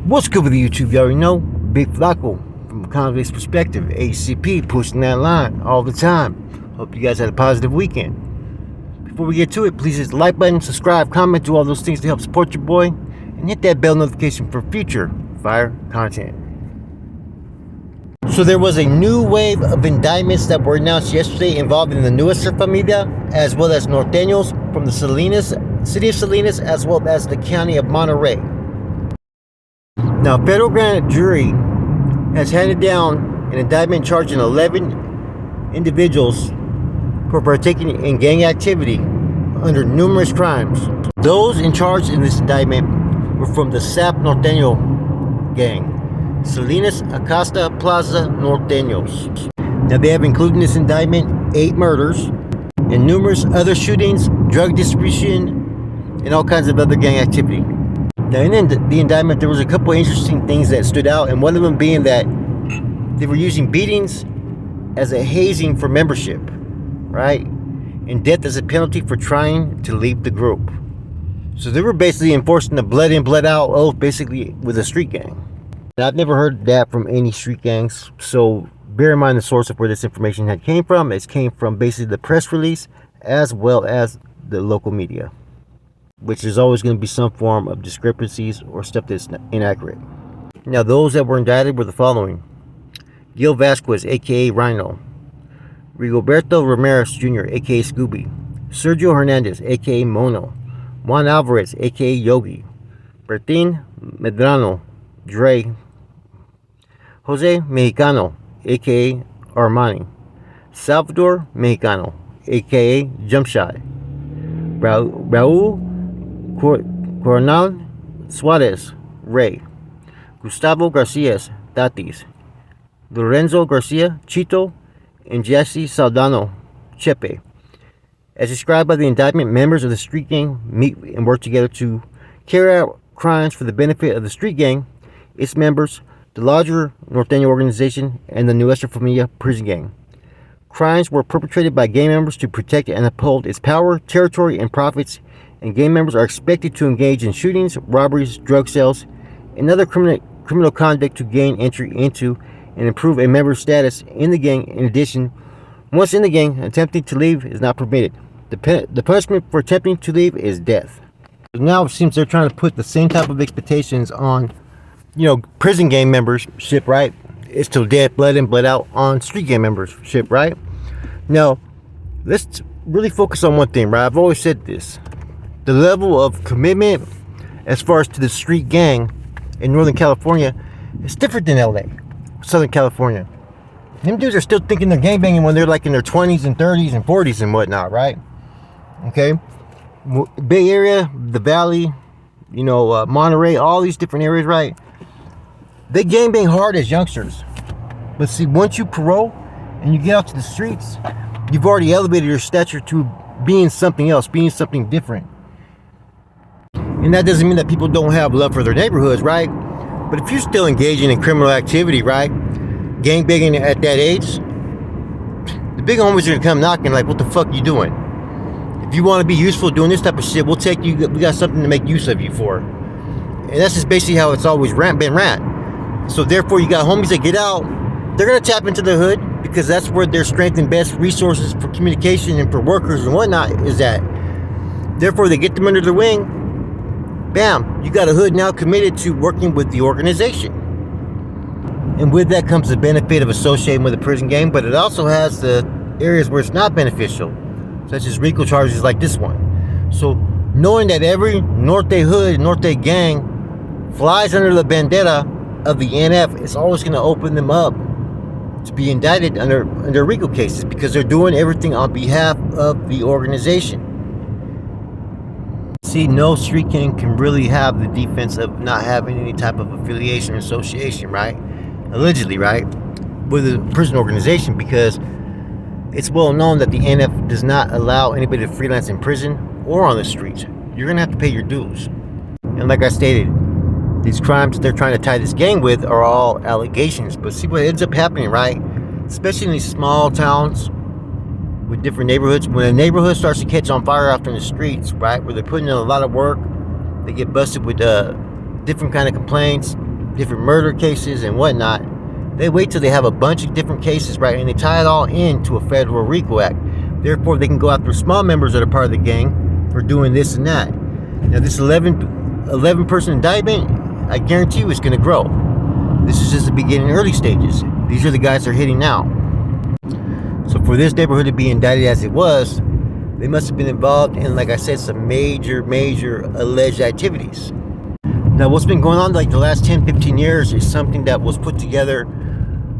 What's good with the YouTube? You already know, Big Flacco from a convict's perspective, HCP pushing that line all the time. Hope you guys had a positive weekend. Before we get to it, please hit the like button, subscribe, comment, do all those things to help support your boy, and hit that bell notification for future fire content. So there was a new wave of indictments that were announced yesterday involving the Nuestra Familia, as well as norteños from the city of Salinas, as well as the county of Monterey. Now, federal grand jury has handed down an indictment charging 11 individuals for partaking in gang activity under numerous crimes. Those in charge in this indictment were from the SAP Norteño gang, Salinas Acosta Plaza Norteños. Now, they have included in this indictment 8 murders and numerous other shootings, drug distribution, and all kinds of other gang activity. Now, in the indictment, there was a couple of interesting things that stood out, and one of them being that they were using beatings as a hazing for membership, right? And death as a penalty for trying to leave the group. So they were basically enforcing the blood in, blood out oath, basically with a street gang. And I've never heard that from any street gangs, so bear in mind the source of where this information had came from. It came from basically the press release as well as the local media, which is always going to be some form of discrepancies or stuff that's inaccurate. Now, those that were indicted were the following: Gil Vasquez, aka Rhino; Rigoberto Ramirez Jr., aka Scooby; Sergio Hernandez, aka Mono; Juan Alvarez, aka Yogi; Bertin Medrano, Dre; Jose Mexicano, aka Armani; Salvador Mexicano, aka Jumpshot; Raul Coronel Suarez, Ray; Gustavo Garcia, Tatis; Lorenzo Garcia, Chito; and Jesse Saldano, Chepe. As described by the indictment, members of the street gang meet and work together to carry out crimes for the benefit of the street gang, its members, the larger Norteño organization, and the Nuestra Familia prison gang. Crimes were perpetrated by gang members to protect and uphold its power, territory, and profits, and gang members are expected to engage in shootings, robberies, drug sales, and other criminal conduct to gain entry into and improve a member's status in the gang. In addition, once in the gang, attempting to leave is not permitted. The punishment for attempting to leave is death. Now it seems they're trying to put the same type of expectations on, prison gang membership, right? It's till death, blood in, blood out, on street gang membership, right? Now, let's really focus on one thing, right? I've always said this. The level of commitment as far as to the street gang in Northern California is different than LA, Southern California. Them dudes are still thinking they're gangbanging when they're like in their 20s and 30s and 40s and whatnot, right? Okay? Bay Area, the Valley, Monterey, all these different areas, right? They gangbang hard as youngsters. But see, once you parole and you get out to the streets, you've already elevated your stature to being something else, being something different. And that doesn't mean that people don't have love for their neighborhoods, right? But if you're still engaging in criminal activity, right? Gangbanging at that age, the big homies are gonna come knocking like, what the fuck you doing? If you want to be useful doing this type of shit, we'll take you, we got something to make use of you for. And that's just basically how it's always been ran. So therefore, you got homies that get out, they're gonna tap into the hood because that's where their strength and best resources for communication and for workers and whatnot is at. Therefore, they get them under their wing. Bam, you got a hood now committed to working with the organization. And with that comes the benefit of associating with a prison gang, but it also has the areas where it's not beneficial, such as RICO charges like this one. So knowing that every Norte hood, Norte gang flies under the bandera of the NF, it's always going to open them up to be indicted under RICO cases because they're doing everything on behalf of the organization. See, no street gang can really have the defense of not having any type of affiliation or association, right? Allegedly, right? With a prison organization, because it's well known that the NF does not allow anybody to freelance in prison or on the streets. You're going to have to pay your dues. And like I stated, these crimes they're trying to tie this gang with are all allegations. But see what ends up happening, right? Especially in these small towns with different neighborhoods. When a neighborhood starts to catch on fire out in the streets, right, where they're putting in a lot of work, they get busted with different kind of complaints, different murder cases and whatnot. They wait till they have a bunch of different cases, right, and they tie it all into a federal RICO act. Therefore, they can go after small members that are part of the gang for doing this and that. Now, this 11 person indictment, I guarantee you, it's going to grow. This is just the beginning, early stages. These are the guys they're hitting now. So for this neighborhood to be indicted as it was, they must have been involved in, like I said, some major alleged activities. Now, what's been going on like the last 10, 15 years is something that was put together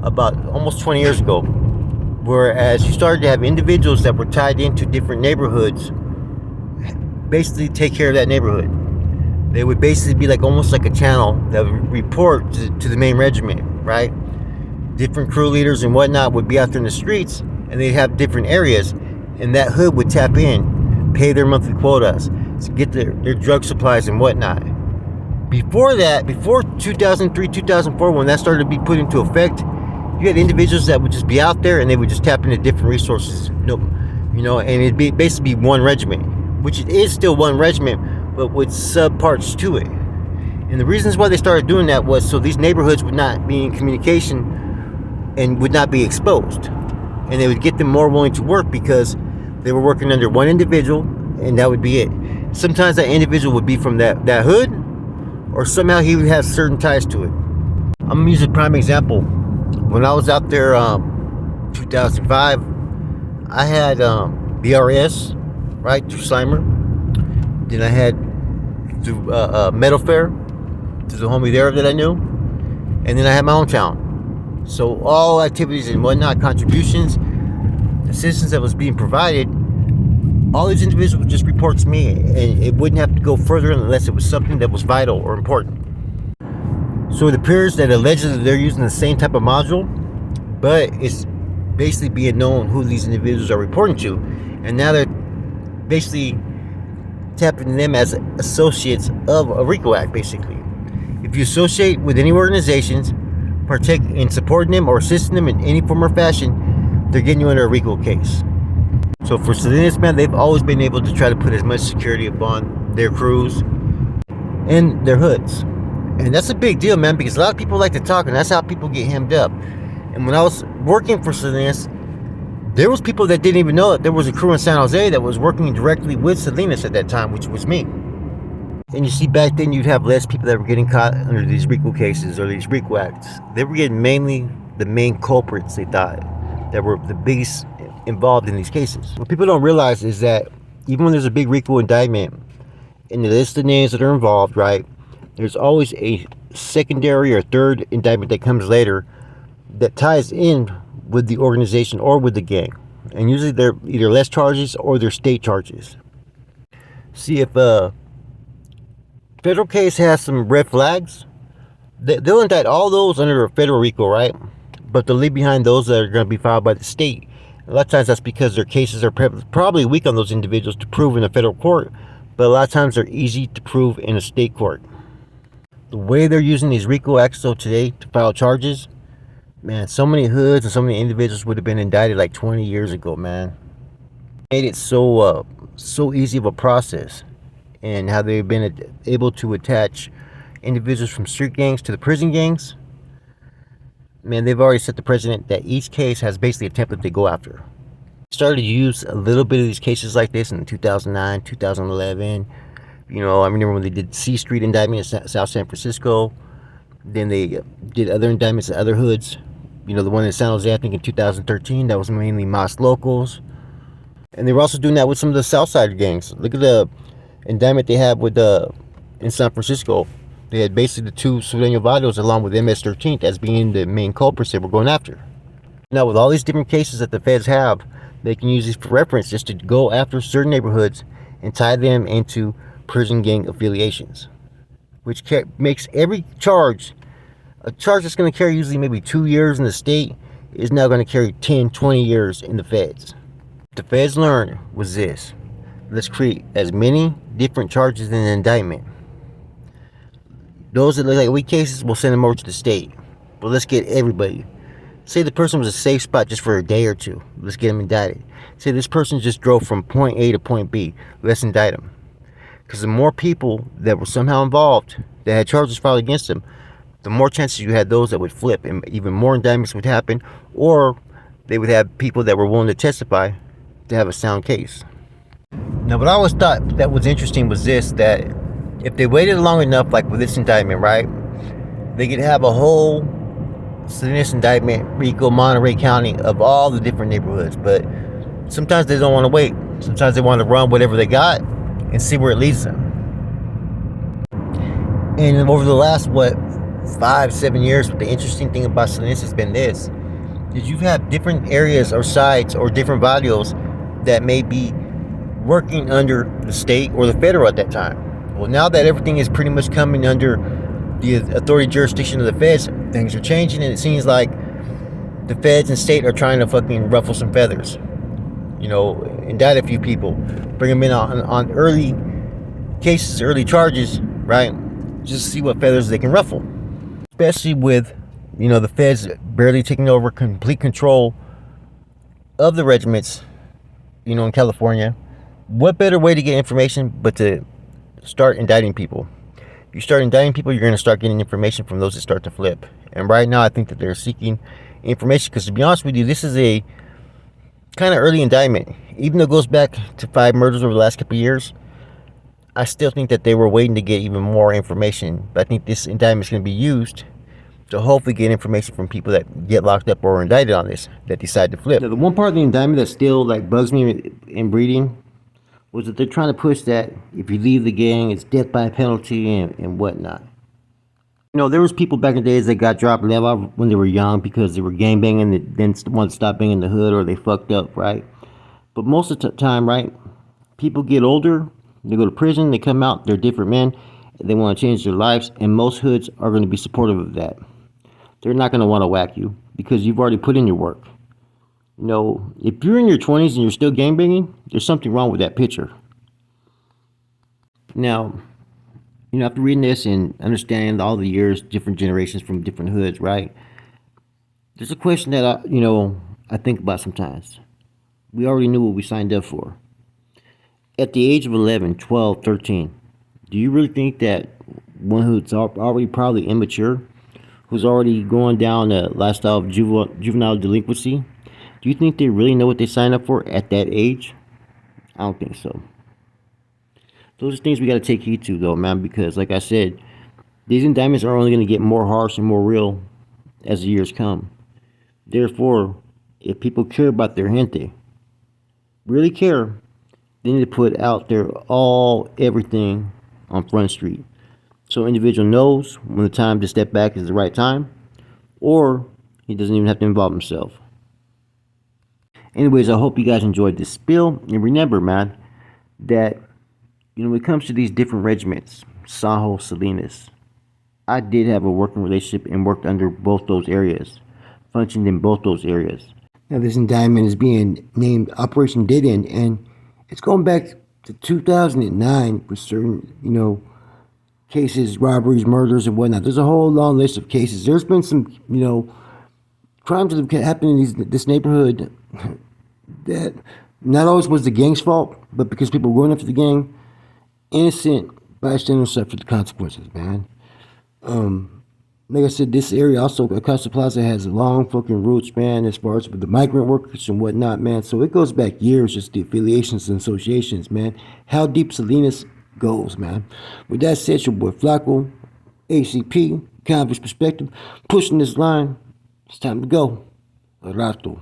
about almost 20 years ago. Whereas you started to have individuals that were tied into different neighborhoods basically take care of that neighborhood. They would basically be like almost like a channel that would report to the main regiment, right? Different crew leaders and whatnot would be out there in the streets, and they'd have different areas, and that hood would tap in, pay their monthly quotas, to get their drug supplies and whatnot. Before that, before 2003, 2004, when that started to be put into effect, you had individuals that would just be out there and they would just tap into different resources, and it'd be basically one regiment, which it is still one regiment, but with subparts to it. And the reasons why they started doing that was so these neighborhoods would not be in communication and would not be exposed. And they would get them more willing to work because they were working under one individual, and that would be it. Sometimes that individual would be from that hood, or somehow he would have certain ties to it. I'm gonna use a prime example. When I was out there 2005, I had BRS, right, through Slimer. Then I had through Metal Fair, to the homie there that I knew. And then I had my own town. So all activities and whatnot, contributions, assistance that was being provided, all these individuals would just report to me, and it wouldn't have to go further unless it was something that was vital or important. So it appears that allegedly they're using the same type of module, but it's basically being known who these individuals are reporting to, and now they're basically tapping them as associates of a RICO Act, basically. If you associate with any organizations, partake in supporting them or assisting them in any form or fashion, they're getting you under a RICO case. So for Salinas, man, they've always been able to try to put as much security upon their crews and their hoods. And that's a big deal, man, because a lot of people like to talk, and that's how people get hemmed up. And when I was working for Salinas, there was people that didn't even know that there was a crew in San Jose that was working directly with Salinas at that time, which was me. And you see, back then you'd have less people that were getting caught under these RICO cases or these RICO acts. They were getting mainly the main culprits, they thought, that were the biggest involved in these cases. What people don't realize is that even when there's a big RICO indictment, in the list of names that are involved, right, there's always a secondary or third indictment that comes later that ties in with the organization or with the gang. And usually they're either less charges or they're state charges. See, if a federal case has some red flags, they'll indict all those under a federal RICO, right? But they'll leave behind those that are going to be filed by the state. A lot of times that's because their cases are probably weak on those individuals to prove in a federal court, but a lot of times they're easy to prove in a state court. The way they're using these RICO acts though today to file charges, man, so many hoods and so many individuals would have been indicted like 20 years ago, man. Made it so easy of a process, and how they've been able to attach individuals from street gangs to the prison gangs. Man, they've already set the precedent that each case has basically a template they go after. Started to use a little bit of these cases like this in 2009, 2011. I remember when they did C Street indictment in South San Francisco. Then they did other indictments in other hoods. The one in San Jose, I think in 2013, that was mainly Mas Locals. And they were also doing that with some of the Southside gangs. Look at the indictment they had with in San Francisco. They had basically the two Sureño Vados along with MS-13 as being the main culprits they were going after. Now, with all these different cases that the feds have, they can use these for reference just to go after certain neighborhoods and tie them into prison gang affiliations, which makes every charge, a charge that's going to carry usually maybe 2 years in the state, is now going to carry 10, 20 years in the feds. What the feds learned was this: let's create as many different charges in an indictment. Those that look like weak cases, we'll send them over to the state. But let's get everybody. Say the person was a safe spot just for a day or two. Let's get them indicted. Say this person just drove from point A to point B. Let's indict them. Because the more people that were somehow involved, that had charges filed against them, the more chances you had those that would flip, and even more indictments would happen, or they would have people that were willing to testify to have a sound case. Now, what I always thought that was interesting was this: that if they waited long enough, like with this indictment, right, they could have a whole Salinas indictment, RICO, Monterey County, of all the different neighborhoods. But sometimes they don't want to wait. Sometimes they want to run whatever they got and see where it leads them. And over the last, 5-7 years, the interesting thing about Salinas has been this: is you have different areas or sites or different barrios that may be working under the state or the federal at that time. Well, now that everything is pretty much coming under the authority jurisdiction of the feds, things are changing, and it seems like the feds and state are trying to fucking ruffle some feathers. Indict a few people, bring them in on early cases, early charges, right? Just see what feathers they can ruffle. Especially with, the feds barely taking over complete control of the regiments, in California. What better way to get information but to start indicting people? If you start indicting people, you're going to start getting information from those that start to flip. And right now, I think that they're seeking information because, to be honest with you, this is a kind of early indictment. Even though it goes back to 5 murders over the last couple of years, I still think that they were waiting to get even more information. But I think this indictment is going to be used to hopefully get information from people that get locked up or indicted on this, that decide to flip. Now, the one part of the indictment that still bugs me in breeding was that they're trying to push that if you leave the gang, it's death by penalty and whatnot. There was people back in the days that got dropped when they were young because they were gang banging and then wanted to stop banging the hood, or they fucked up, right? But most of the time, right, people get older, they go to prison, they come out, they're different men, they want to change their lives, and most hoods are going to be supportive of that. They're not going to want to whack you because you've already put in your work. If you're in your 20s and you're still gangbanging, there's something wrong with that picture. Now, after reading this and understanding all the years, different generations from different hoods, right? There's a question that I think about sometimes. We already knew what we signed up for. At the age of 11, 12, 13, do you really think that one who's already probably immature, who's already going down a lifestyle of juvenile delinquency, do you think they really know what they signed up for at that age? I don't think so. Those are things we got to take heed to, though, man, because, like I said, these indictments are only going to get more harsh and more real as the years come. Therefore, if people care about their gente, really care, they need to put out there everything on Front Street. So an individual knows when the time to step back is the right time, or he doesn't even have to involve himself. Anyways, I hope you guys enjoyed this spiel. And remember, man, that, when it comes to these different regiments, Sajo, Salinas, I did have a working relationship and worked under both those areas, functioned in both those areas. Now, this indictment is being named Operation Dead End, and it's going back to 2009 for certain, cases, robberies, murders, and whatnot. There's a whole long list of cases. There's been some, crimes that have happened in this neighborhood that not always was the gang's fault, but because people were going after the gang, innocent bystanders suffered the consequences, man. Like I said, this area also, Acosta Plaza, has long fucking roots, man, as far as with the migrant workers and whatnot, man. So it goes back years, just the affiliations and associations, man. How deep Salinas goes, man. With that said, your boy Flacco, ACP, Converse Perspective, pushing this line. It's time to go. A rato.